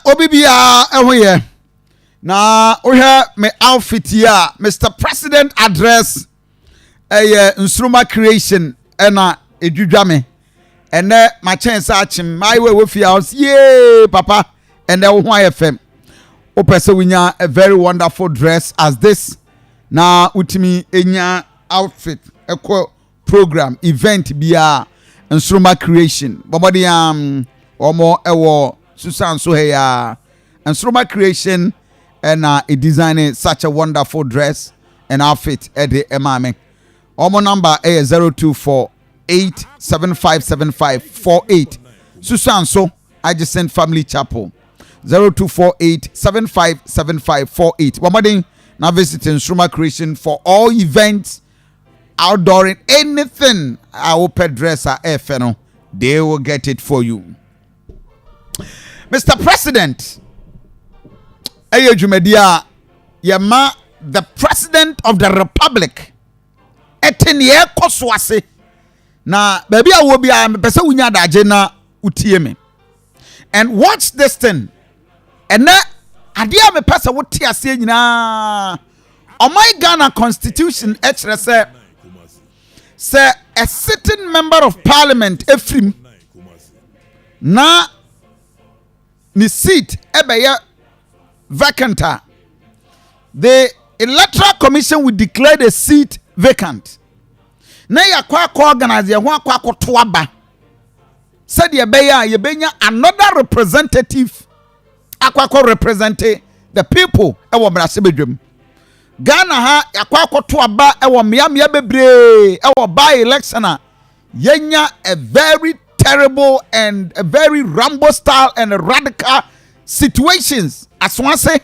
Obibia ehoye. Na ohe me outfit here, Mr. President address Nsruma creation ena edwudwame. Ene my chance achim my way we fi house. Yay papa. Ene wo ho FM. O pese winya a very wonderful dress as this. Na utimi enya outfit ekwo program event bia Nsruma creation. Bobody omo ewo Susan so here Nsruma creation and designing such a wonderful dress and outfit at the emame. Omo number is 0248757548. Susan so I just sent family chapel 0248757548. Bobody now visit Nsruma creation for all events, outdooring, anything. I will pet dresser FNO. They will get it for you. Mr. President, Jumedia, Yama, the President of the Republic, Etenie Koswase. Na baby I will be a person winya da agena utieme. And watch this thing. And na adia me person wuti ase nyina. On my Ghana Constitution say a sitting member of parliament Efrim na ni seat ebeye vacant. The electoral commission will declare the seat vacant. Na yakwa organize ho akwa akoto aba. Said ye benya another representative akwa represent the people ewo brasebedwem. Ghana ha yakwa akoto aba ewo mia bebre ewo by election yenya a very terrible and a very Rambo style and a radical situations. As one say,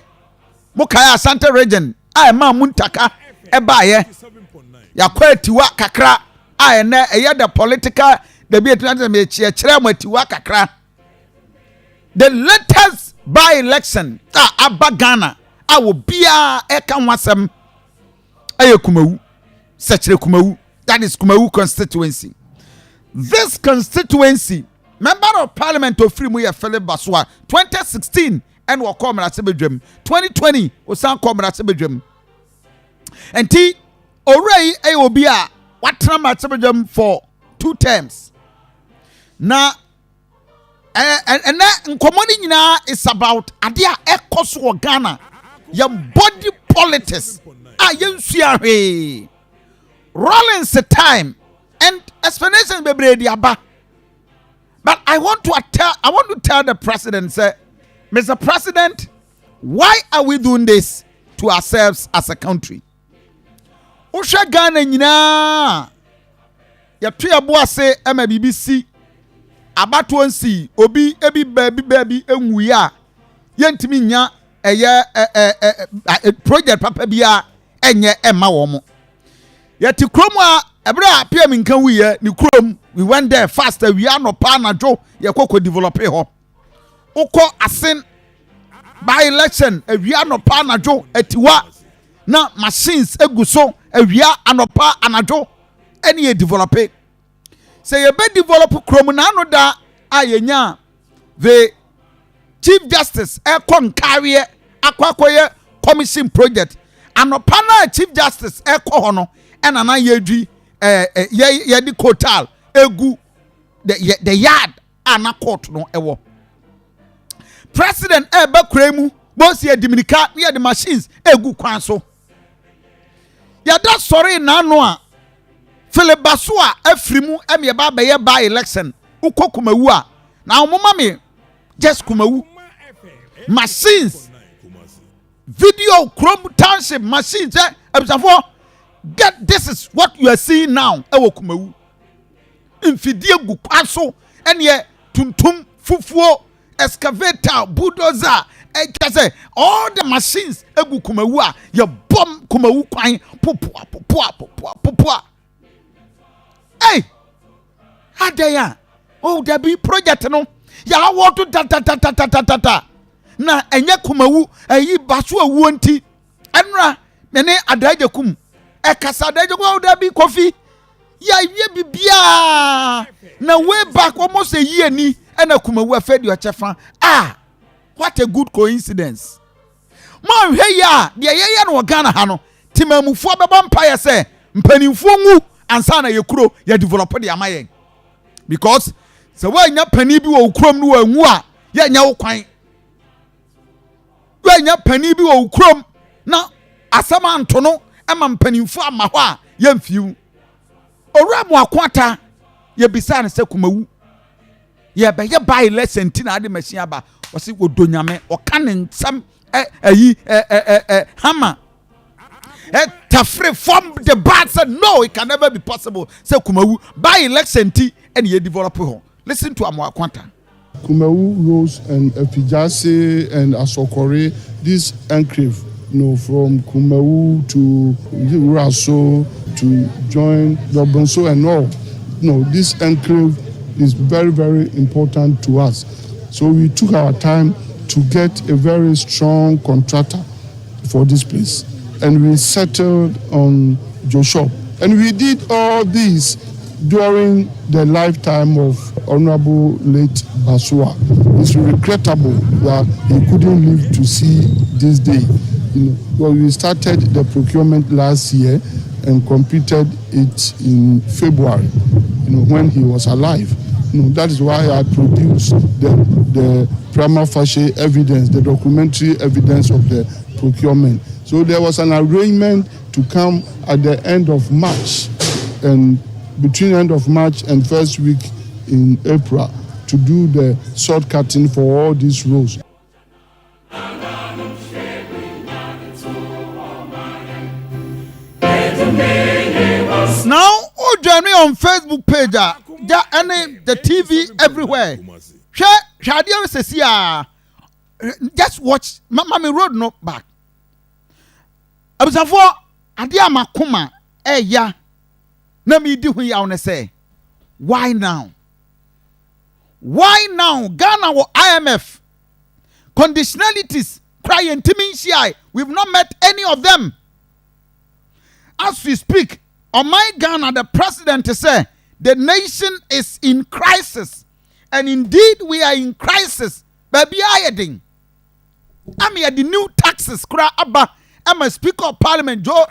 Mukaya Asante region, I am Muntaka, Ebaye, Yakwe Tiwa Kakra, I am the political, the Tiwa Kakra. The latest by election, Abba Ghana, I will be a Ekanwasam, Kumawu, such a Kumawu, that is Kumawu constituency. This constituency, member of parliament of Frimuya Philip Baswa, 2016, and will come at Sebedrim, 2020, was some come at Sebedrim. And T. Already, I will be a what time at Sebedrim for 2 terms. Now, and that commodity now is about Adia Ecos or Ghana, your body politics. You see, Rollins the time. And explanation be ready aba. But I want to tell the president, say, Mr. President, why are we doing this to ourselves as a country? Usha Ghana nyina ya tuya boa say BBC abatu onsi obi ebi baby enwuya yentimi nya eye project papa bia enye ema wo mo. Yeti kromo a ebra PM nkan wiye ni krom we went there faster we are no pa na jo ye kokko develop ho ukọ asin by election we are no pa na jo atiwa na machines eguso we are anopa anajo any ye develop say ye be develop krom na no da ayenya the chief justice kon carry akwakoye commission project anopa na chief justice ko ho no ena na yedwi ye di kotal egu the yard ana court no ewo president ebe kremu boss ye diminika ye the machines egu kwan so ya da sorry na no a Philip Baswa afrimu eme ba be ye by election ukọ Kumawu a na omoma me just Kumawu machines video Chrome township machines ebisafo get this is what you are seeing now ewo Kumawu infidie gu kwaso ene tuntum fufuo excavator bulldozer say all the machines egu Kumawu a ye bom Kumawu kwan popua hey adaya oh there be project no ya want to ta na enye Kumawu ayi baso awu nti enra nene adaje kum ekasa adaje ko there be coffee ya wie bibia na way back almost a year ni ena Kumawu afedi o chefa What a good coincidence. Man, hey ya, the yaya no Ghana hano. Timamufo beba empire say, mpanimfo ngu ansana ye kuro ye develop the amayen. Because so when nya pani bi wo ukrom no anwu a ye nya wo kwan. When nya pani bi wo ukrom na asama anto no ema mpanimfo ama ho a ye mfiu. Owura mu akwata ye bisa ne se Kumawu. Ye be ye buy lesson ti na ade machine aba. O se odonyame o ka ne nsam hammer. Tafre from the bad said no, it can never be possible. Say Kumawu buy election tea and ye develop home. Listen to Amwa Quanta. Kumawu, Rose, and Epijase and Asokore, this enclave, from Kumawu to Raso to join Dobonso and all. This enclave is very, very important to us. So we took our time to get a very strong contractor for this place. And we settled on Joshua. And we did all this during the lifetime of Honorable late Basua. It's regrettable that he couldn't live to see this day. Well, we started the procurement last year and completed it in February, when he was alive. That is why I produced the prima facie evidence, the documentary evidence of the procurement. So there was an arrangement to come at the end of March, and between end of March and first week in April to do the sword cutting for all these rows. Now, oh, join me on Facebook page. The TV everywhere. Just watch. Mommy road no back. Abusafo adia makoma ya na me di hu ya one say why now Ghana wo IMF conditionalities cry intimishi we've not met any of them as we speak. On my Ghana, the president say the nation is in crisis, and indeed we are in crisis. Baby ayeding I'm here the new taxes kura abba. I'm a speaker of parliament, Joe,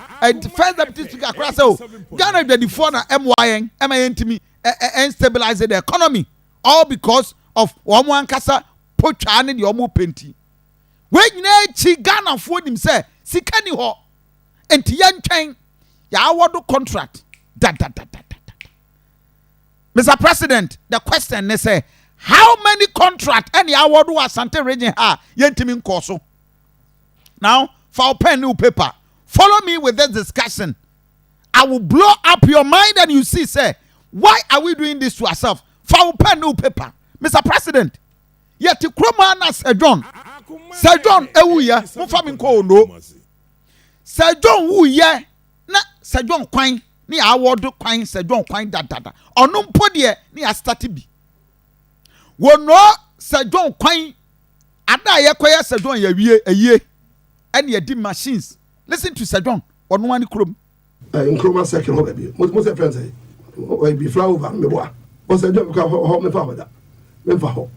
first deputy speaker, Ghana the phone MYN, MINTME, and stabilize the economy. All because of one kasa pocha and the omu penti. When you Ghana for him say, Sikani ho, and Tian Chang, ya award contract. Mr. President, the question they say, how many contract any award was Sante region ha yentimin koso? Now, for pen new paper. Follow me with this discussion. I will blow up your mind and you see, say, why are we doing this to ourselves? For pen new paper. Mr. President, yet you croma na Sir John. Sir John, ewuya, mufamin ko no. Sir John wuye, na Sir John kwine, ni award kwine, Sir John kwine da. Onum podie, ni a stati bi. Wono Sir John kwine, ada ye kwaya Sir John ye and ye did machines. Listen to Sir John. Or no one crum. In Chroma second, baby. Most of friends say, be flower over me. What's a job? How me father? Me for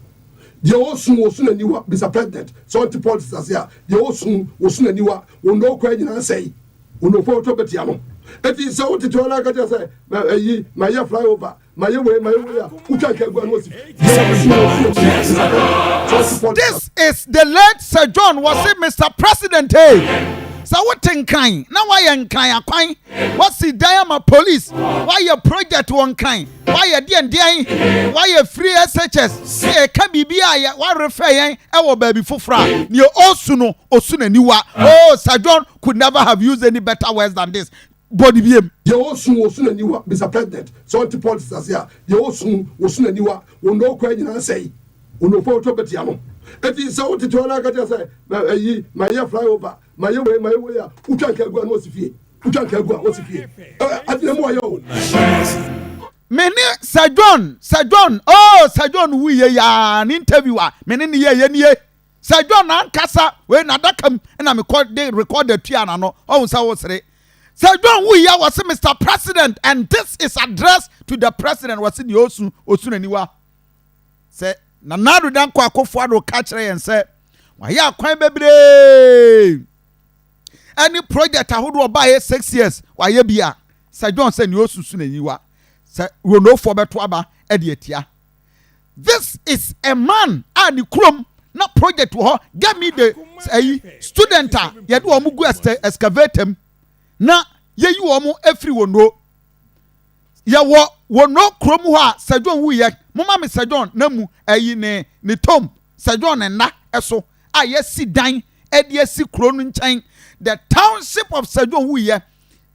the old soon was soon a new Mr. President. So to politics here. The old soon was soon a new one. No question and say, no photo but yamo. It is so to like I just say, my fly over. My way, who can't go and this is the late Sir John was it Mr. President. Hey, so what in kind? Now why in kind? What's the diamond police? Why your project one kind? Why your DND? Why your free SHS? Say can be why refer our baby for fra. You also know Osuna Niwa. Oh, Sir John could never have used any better words than this. Body BM. The old soon was soon a new Mr. President. So to politics here. The old soon was soon a new one. No question and say, no photo but yamo. It is so to like I just say, my fly over. My way, who can't go and what's the fee? Who can't go and what's the fee? I didn't know your Many Sir John, oh, Sir John, we an interviewer. Many ye. Sir John and Casa, when Nadakam and I'm recorded piano. Oh, so say. Sir John Wuya was Mr. President, and this is addressed to the president. Was in the Osun Anywhere. Say, Nanadu Danko Akofo catch and say, waya kwan bebre any project ahodo oba 6 years waya bia Sir John say ni osusu na niwa Rono for beto aba e de atia. This is a man and the krom na project wo get me the student ye do omu gu excavator na ye yi omu every wono ye wo no krom ho a Sir John wu ye mama me Sir John na mu ne tom Sir John na eso a ye si dan e de si kro no nchen the township of Sir John wu ye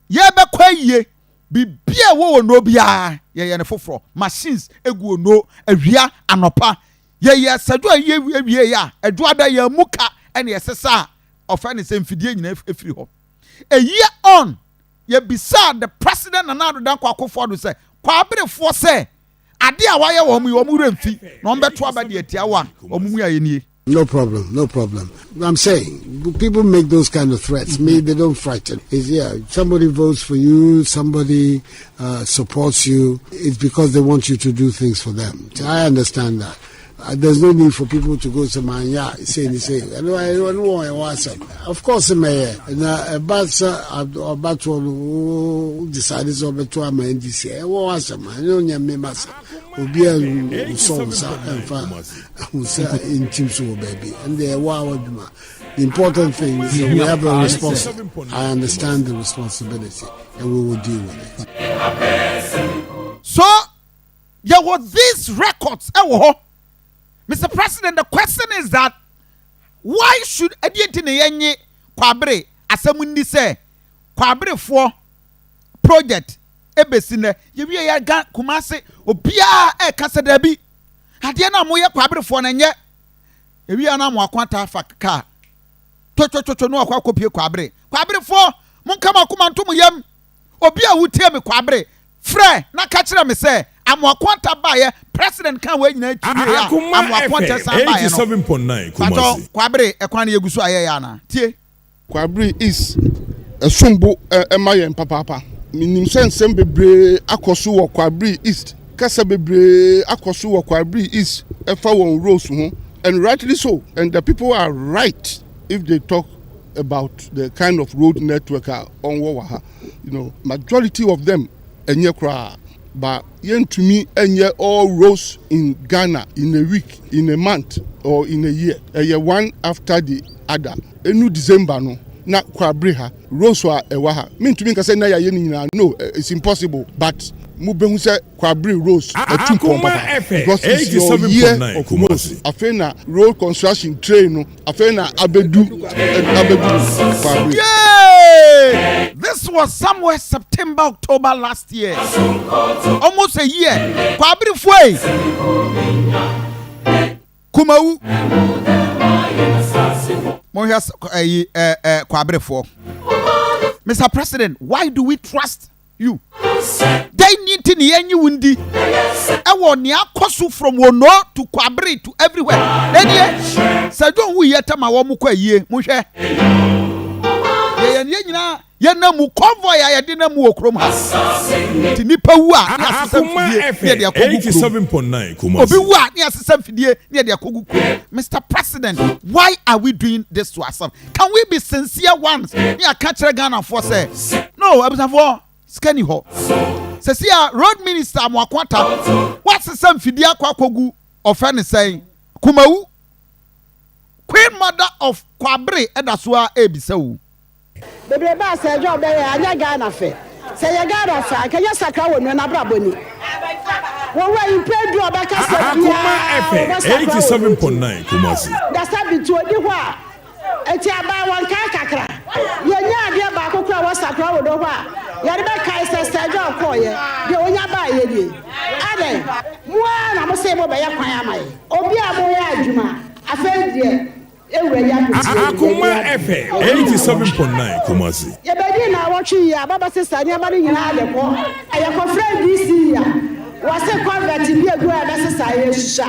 be kwa yie bibia wo no bia ye ne foforo machines egu no awia anopa ye Sado ye wie ya eduada ya muka ene yesesa ofa ne semfidie nyina efiri ho a year on ye beside the president na nado dan kwakofo do say kwabrefo say ade a waye wo mu yo mu remfi na on beto abade atia wa omumu ya yenie. No problem, no problem. I'm saying, people make those kind of threats. Me, they don't frighten. Somebody votes for you, somebody supports you. It's because they want you to do things for them. I understand that. There's no need for people to go to man. Say. I don't want. Of course, mayor. But decided to a man this year. What man? You know, me massa. Obi a songs in teams baby. And they the important thing is we have a responsibility. I understand the responsibility, and we will deal with it. So, there was these records. Mr. President, the question is that why should Edietine Yenye Kwabre Asamundi say Kwabre for project Ebesine Yebi ya Kumase Obia Kasa Debi Hadiana Moya Kwabre for Nanye Yebi ana mo akwanta fakka to no akwa kopie Kwabre for Monkama kumantum yam Obia wutie me Kwabre frɛ na ka kyerɛ me sɛ amoakwanta bae president kan we nyina tumi ya amoakwanta san bae no 87.9 Kumawu Kwabre ekwan ye gusu ayɛ ya na tie Kwabre is esombo emayen papa minim sensem bebre akoso wo Kwabre East kasa bebre akoso wo Kwabre East efa won rose ho and rightly so, and the people are right if they talk about the kind of road network on Wawaha. Majority of them enye kra, but yen to me enye all roads in Ghana in a week, in a month, or in a year. One after the other. Enu December no na Kwabre ha roads wa ewa mean to me say na ya yen no, it's impossible, but Mubehu say Kwabre roads because it's your year of most. Afena road construction train no, afena abedu Kwabre. Yay! This was somewhere September, October last year. Almost a year. Kwabre foi. Kumawu. Mohas Kwabre for. Mr. President, why do we trust you? They need to ni wundi. Ewo ni akosu from Wono to Kwabre to everywhere. Then Sir John wu yeta ma wo mu kwa yie. Mo hwe. Ye nyina ye na mu convoy ya de na mu okrom ha. Ti nipa wu a na asesam fidie de akogu 87.9 Kumawu. Obi wu a na asesam fidie de akogu. Mr. President, why are we doing this to ourselves? Can we be sincere ones? Me aka kire Ghana for say. No, abusafo skani ho. Sesia road minister Amoakwanta what's asesam fidie akogu ofane say Kumawu Queen mother of Kwabre edasoa ebisawu. Bebre ba Sir John be anya Ghana fe. Say ya Ghana fa ka ya sakra wonu na braboni. Wo wa impedu obaka say Akuma FM 87.9 Kumawu. Da sabi to odi ho a eti aba wan kai kakra. Ye nya ade ba kokura wo sakra wo do ho a. Ya de be kai Sir John koye. De onya ba ye die. Ade mo na mo say mo be ya kwan amaye. Obi a mo ya adwuma afa die Akuma FM 87.9 Kumawu. Ye be na watchi ya baba sister ni amari nyina ade ko. Aye ko friend DC ya. Wa se convert bi egu e be sister ye shisha.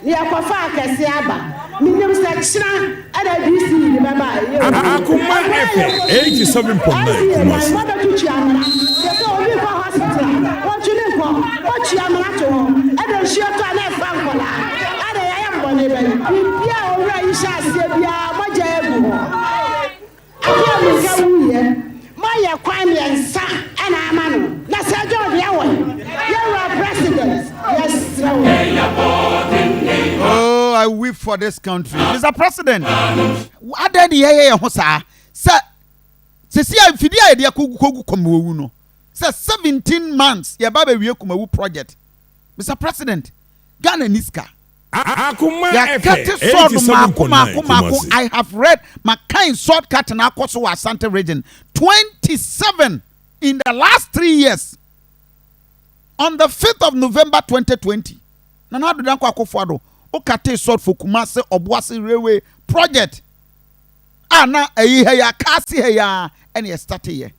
Ni akofa akese aba. Minim section ada DC ni baba. Akuma FM 87.9 Kumawu. Mother to chiamara. Ye so obi ko hospital. What you need ko? What chiamara to? Ada shio to na fa nkola. Ada ya mbone be. Bibia owura yi sha se bia for this country. Mr. President, what did you say? Sir, see, I'm Fidia, dear Kumawu, no. Sir, 17 months, your baby, we Kumawu project. Mr. President, Ghana Niska. I have read my kind shortcut in Akoso Asante region 27 in the last 3 years. On the 5th of November 2020, Nana do danko akofado okate short for Kumasi Obuasi railway project. Ana eyi heya kasi heya and you start here.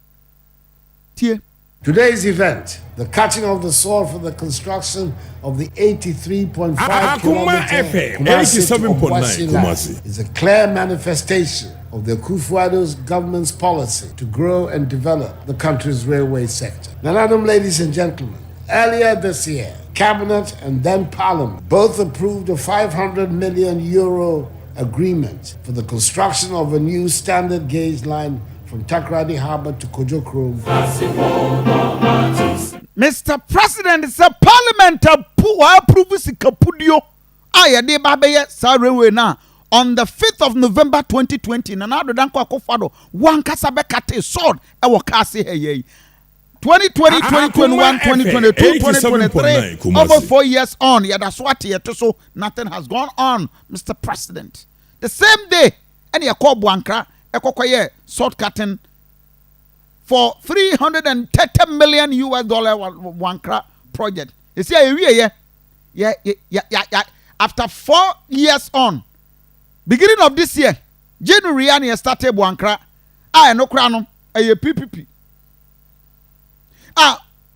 Today's event, the cutting of the sword for the construction of the 83.5 kilometer Kumasi line, is a clear manifestation of the Akufo-Addo's government's policy to grow and develop the country's railway sector. Now, ladies and gentlemen, earlier this year, Cabinet and then Parliament both approved a €500 million agreement for the construction of a new standard gauge line from Takoradi Harbour to Kojokrom. Mr. President, it's a parliament approves Kapudio. De Babeye Sarewe na on the 5th of November 2020. Nanado Danko Akofado, one Kasabekate sword, Kasi Heye. 2020, 2021, 2022, 2023, over 4 years on. Yeah, that's what here. So nothing has gone on, Mr. President. The same day, and you call Buankra, Ekokoye sword cutting for $330 million Buankra project. You see, yeah. After 4 years on, beginning of this year, January, and started Buankra. No crown, PPP.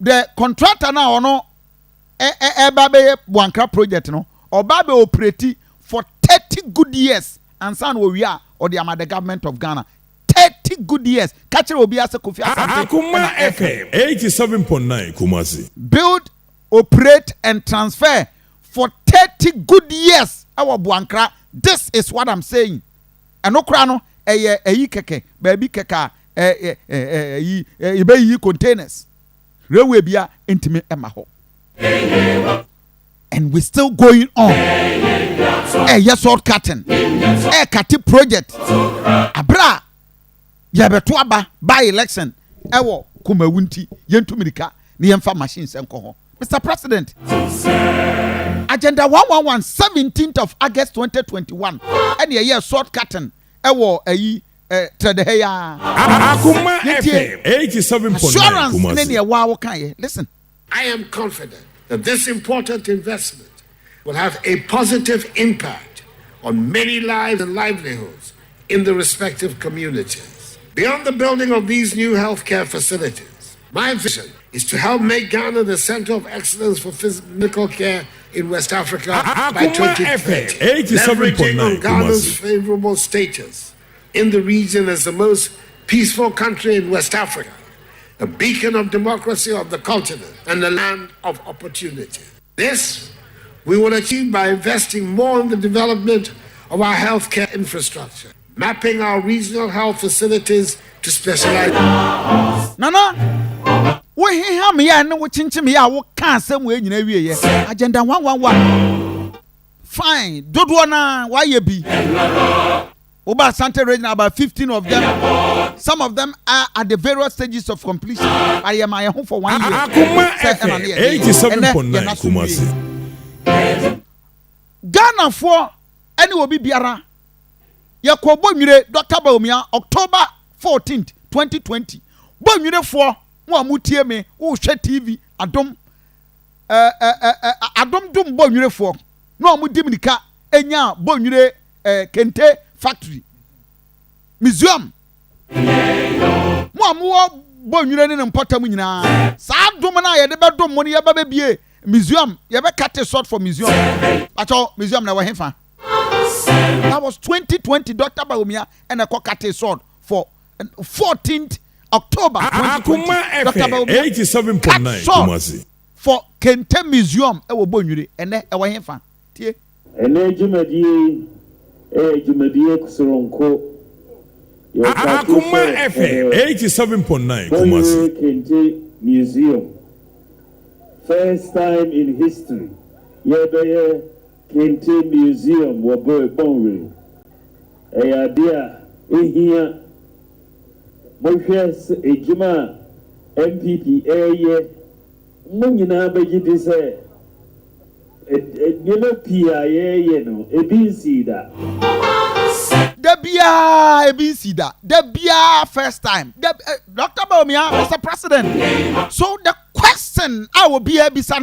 The contractor now no Babe Buankra project no or Babe operate for 30 good years and son we are or the Amada government of Ghana 30 good years. Catch it will be as a Kofi Akuma FM 87.9 Kumasi. Build, operate and transfer for 30 good years. Our Buankra. This is what I'm saying. And no crano keke baby keka containers. Railway bia intimate emaho. And we're still going on. Yes, short cutting. Kati project. Abra. Yabetuaba by election. Ewo kumawunti yentumidika ni yemfa machines enko. Mr. President. Agenda 111 17th of August 2021. And yeah, short cutting. Ewo Akuma FM 87.9. Listen. I am confident that this important investment will have a positive impact on many lives and livelihoods in the respective communities. Beyond the building of these new healthcare facilities, my vision is to help make Ghana the center of excellence for physical care in West Africa by 2030, leveraging on Ghana's favorable status in the region as the most peaceful country in West Africa, a beacon of democracy of the continent, and a land of opportunity. This we will achieve by investing more in the development of our healthcare infrastructure, mapping our regional health facilities to specialize. Nana, we hear me and we change me. I will cancel when you Agenda 111. Fine, don't wanna why you be. Over Santa region, about 15 of them. Some of them are at the various stages of completion. I am my home for 1 year. Akuma FM 87.9 Kumasi. Ghana for any will be biara. Yakobo Mire, Dr. Baumia, October 14th, 2020. Baumire for Muamutie me, who share TV, Adom Dum Baumire for. No Mudimika, Enya, Baumire, Kente. Factory museum mo bonwure ne mpota mu nyina saa dom na ye de be dom mo ne ye ba bie museum ye be cut short for museum acho museum na we hefa. That was 2020. Dr. Baumia and a cut short for 14th October 2020. Dr. Baumia 87.9 Kumasi for Kente Museum e wo bonwure ene e we hefa tie Akuma FM 87.9 Kumasi. Kente Museum. First time in history. Yebeye Kente Museum wɔ Bonwe. Ɛyɛ ade a ehia mohwɛ edwuma MPP ɛyɛ mo nyinaa bɛgye di sɛ nneɛma pii a yɛyɛ no ebi nsi da. Debia ebisida. Debia first time. Dr. Baumia, Mr. President. So the question I will be ebisa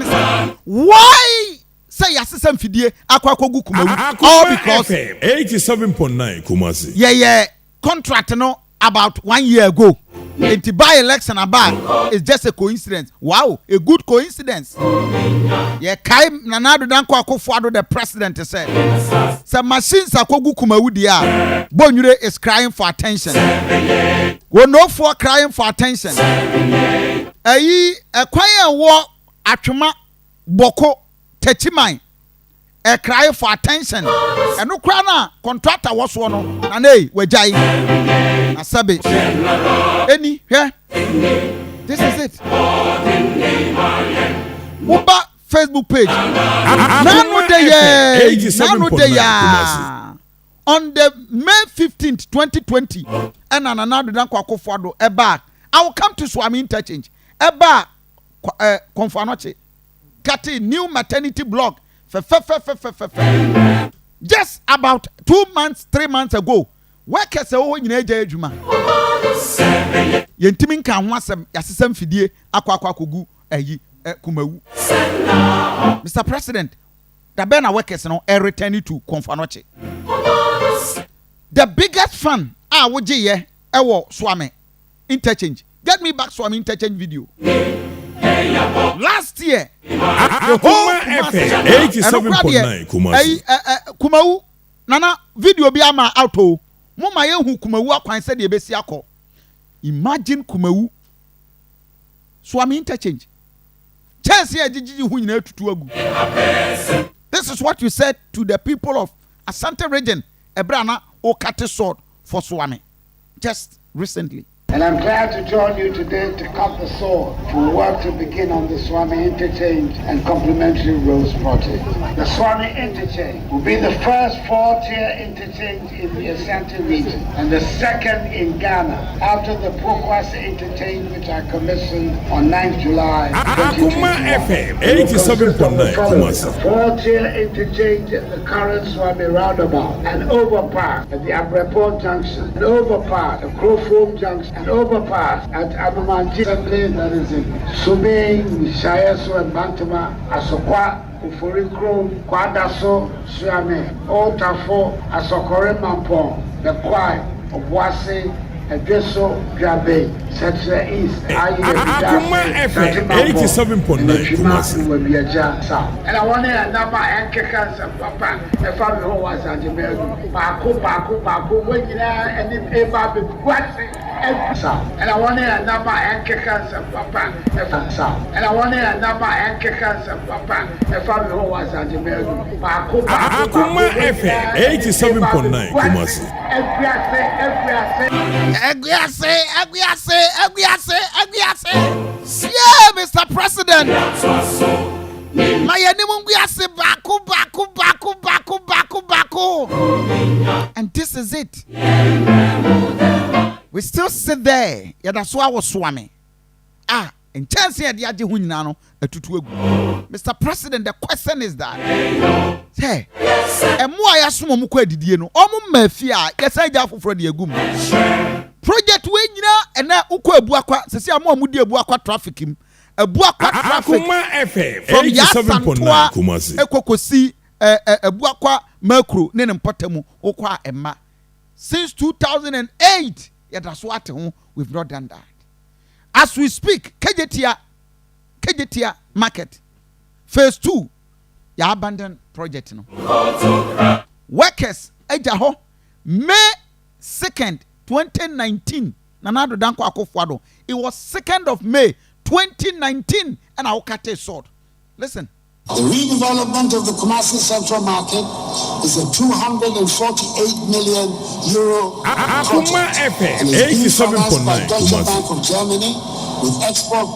why say assistant fidie akwakogu Kumawu? All because 87.9 Kumasi. Yeah. Contract no about 1 year ago. And to buy election about is just a coincidence. Wow, a good coincidence. Yeah, Kai Nanado Danko Akufo-Addo, the president, said, some machines akogu Kumawu dia. Bonyure is crying for attention. We no for crying for attention. Ayi, a quiet war atwema boko techimai. A cry for attention. And no crana contractor was one. And hey, we jai. Asabe. Any here? This is it. Muba Facebook page. Nano de ya. On the May 15th, 2020, and another Danko Akufo-Addo, Eba. I will come to Swami Interchange. Eba Konfanoche. Kati new maternity blog. Just about 2 months, 3 months ago, workers say, oh, you know, Juma. Yentimin can want some assistant fidie, Akwakugu, Kumawu. Mr. President, the Bena workers now are returning to Konfanoche. The biggest fun, would ye, Swami Interchange. Get me back Swami Interchange video. Last year, the whole 87.9 Kumasi. Kumawu nana video bi ama auto mama yehu Kumawu akwan said ye besi akọ. Imagine Kumawu Swami Interchange. Chance here jiji hu nyina tutu agu. This is what you said to the people of Asante region. Ebrana o kate sword for Swami just recently. And I'm glad to join you today to cut the sword to work to begin on the Swami Interchange and Complementary Roads project. The Swami Interchange will be the first 4-tier interchange in the Asante region and the second in Ghana after the Pokwase Interchange, which I commissioned on 9th July 2021. 87.9 Kumasi. 4-tier interchange at the current Swami roundabout, an overpass at the Abreport Junction, an overpass at Crowfoam Junction, an overpass at Abumanti Assembly, that is in Subing, Shayeso, and Bantama, Asokwa, Uforikro, Kwadaso, Suame, Otafo, Asokore Mampong, the Kwai, Obwase, Edeso, Grabe, Setra East, Akuma FM 87.9 Kumasi. And I want to number Ankakas and Papa, the family who was at the Melbourne. Baku, when you know, and if ever be quite. And I want to number Ankakas and Papa, and I want to number Ankakas and Papa, the family who was at the Melbourne. Akuma FM 87.9 Kumasi. Yeah, Mr. President. And this is it. We still sit there. Yeah, that's why I was Swami. And chance here, the Aji Huninano, a tutu. Mr. President, the question is that. Hey, and why I assume Mukwe did you know? Mafia, yes, I got for the Agum. Project Wina and now Ukwe Buakwa, Sasia Mudi Buakwa trafficking. A Buakwa traffic from Yasantua, Kumasi. Ekokosi, a Buakwa Merkru, Nenem Potemu, Okwa Emma. Since 2008, yeah, that's what we've not done that. As we speak, Kejetia Market, phase 2, ya abandoned project. No. Workers, Ejaho, May 2nd, 2019, Nanado Danko Akufo-Addo. It was 2nd of May, 2019, and our Kate sword. Listen. The redevelopment of the Kumasi Central Market is a 248 million euro project and is being financed by Deutsche Bank of Germany with export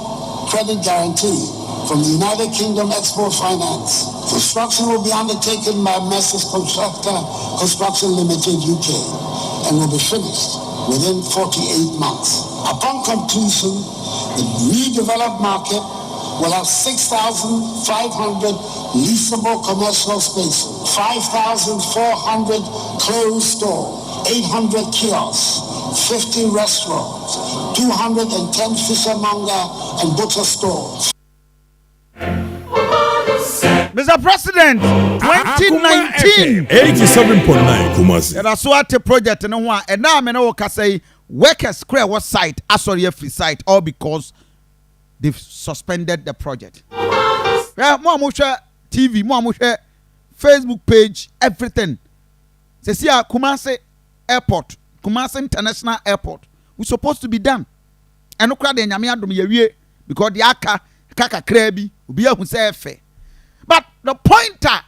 credit guarantee. from the United Kingdom Export Finance. Construction will be undertaken by Messrs. Contractor Construction Limited UK and will be finished within 48 months. Upon completion, the redeveloped market will have 6,500 leasable commercial spaces, 5,400 closed stores, 800 kiosks, 50 restaurants, 210 fishermonger and butcher stores. Mr. President, 2019 87.9 Kumasi. there are so at a project and now I'm going say workers square was site, sorry, free site, all because they've suspended the project. Yeah, more TV, more Facebook page, everything. Say, see, Kumasi Airport, Kumasi International Airport, was supposed to be done. And no crowd in Yamiadum because the Kaka Krebi will be able to say fair. But the pointer,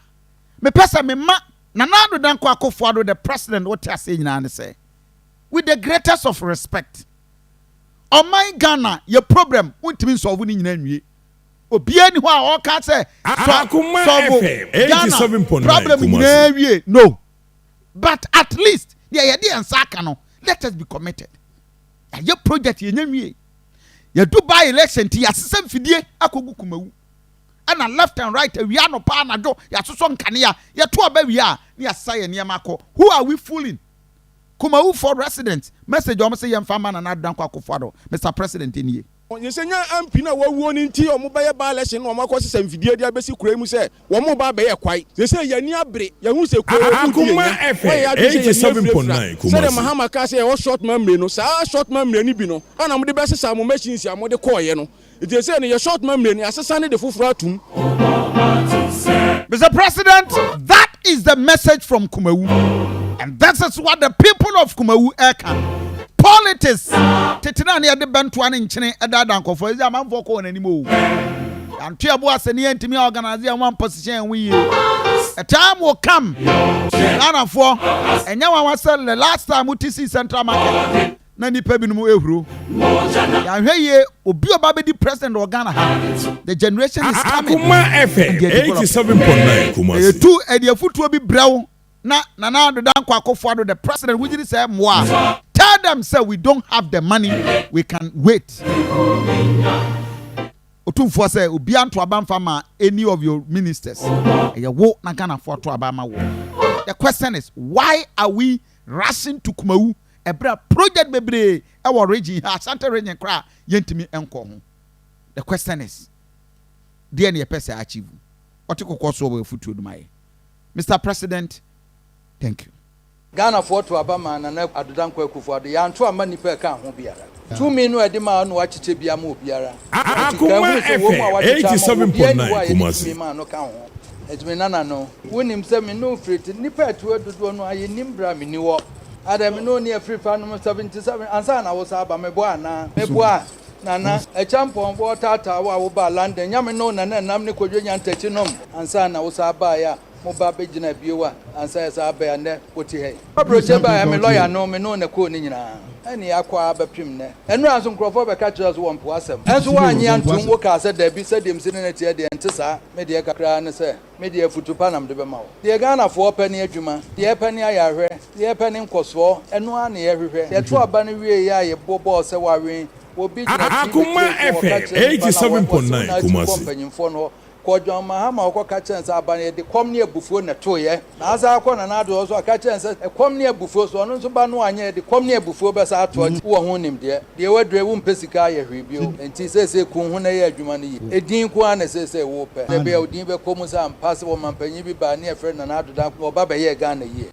me pesa me ma nanado danko akofo the president what I say and say with the greatest of respect. On my Ghana, your problem won't mean solve ni nyina nwie. Obi ani ho a all can say Akuma FM 87.9 problem nyina nwie. No. But at least the idea and saka no, let us be committed. Your project ye nwie. Your Dubai election ti asesem fidie akogu Kumawu. And left and right, we are no partner. Ya so nkania. Ya to aba we are. Ni asaya niam akọ. Who are we fooling? Kumawu for residents. Message almost say yamfama na danko akofado. Mr. President in You say MP na wawu ni nti omo ba ye ba election omo akosi sem fidie dia besi kura mu say omo ba be ye kwai. They say yani abre. Ya hu say Akuma FM 87.9 Kumasi. Say the Mahama ka say o short memory no. Sa short memory ni bi no. Ana mo de be sesa mo machines ya mo de call ye no. It is saying your short memory ni asesa ne de fufura tum. Mr. President, that is the message from Kumawu. And that is what the people of Kumawu can. Politics. Tetina ni ade bantuan nchene edada nkofo ezi amanfo ko animo. Antu abo aseni entimi organize one position we. A time will come. Nana for enya wan wasel the last time UTC Central Market. Na nipa binumu ehuru. Ya hwe ye obi obabedi president of Ghana ha. The generation is coming. Akuma FM 87.9 Kumasi. Two ediafutu bi brew na do danko akofo the president we say moa. Tell them say we don't have the money, we can wait. Otumfo say obi anto abamfa ma any of your ministers. Eya wo na Ghana for to abama wo. The question is why are we rushing to Kumawu? Ebra project bebre our region Asante region kra yentimi enko ho. The question is dear ne person achieve. Otikoko so we futu dumaye. Mr. President, thank you. Ghana for to abama na adudanko ekufo ade ya nto ama nipa ka ho biara. 2 minu ade ma no achiche bia ma obiara. Akuma FM 87.9 Kumasi. Ma no ka ho. Ejime nana no. Wonim se me no free nipa to adudo no aye nimbra me niwo. Adam no near free fan 77 ansa na wo sa ba mebo ana mebo a nana e champion bo tata wo ba London nyame no na nam ne kodwo nyantachi nom ansa na wo sa ba ya mo ba be gina biewa ansa ya sa ba ya ne woti he abroche ba ya me lawyer no me no na ko ni nyina ani akwa ba pim ne enu aso nkrofo be ka kire so wo mpo asem enso wa anyi antum wo ka se da bi se dem se ne tie de ntesa me de kakra ne se me de futu panam de be ma wo de Ghana fo pani adwuma de pani ayahwe de pani nkoso enu a ne yehwehwe de to aba ne wie ya ye bobo se wa wen obi gina Akuma FM 87.9 Kumasi. John Mahama or catchers are by the comnia before na toye. As I call another also catchers a comnia before so on so banwanya the comnia before Bessa to who own him there. The word won't pesica review and he says a kuhuna jumani. A dean kwan says a whoop. The bell dimber comusa and passable man penny by near friend and out of or Baba Ghana year.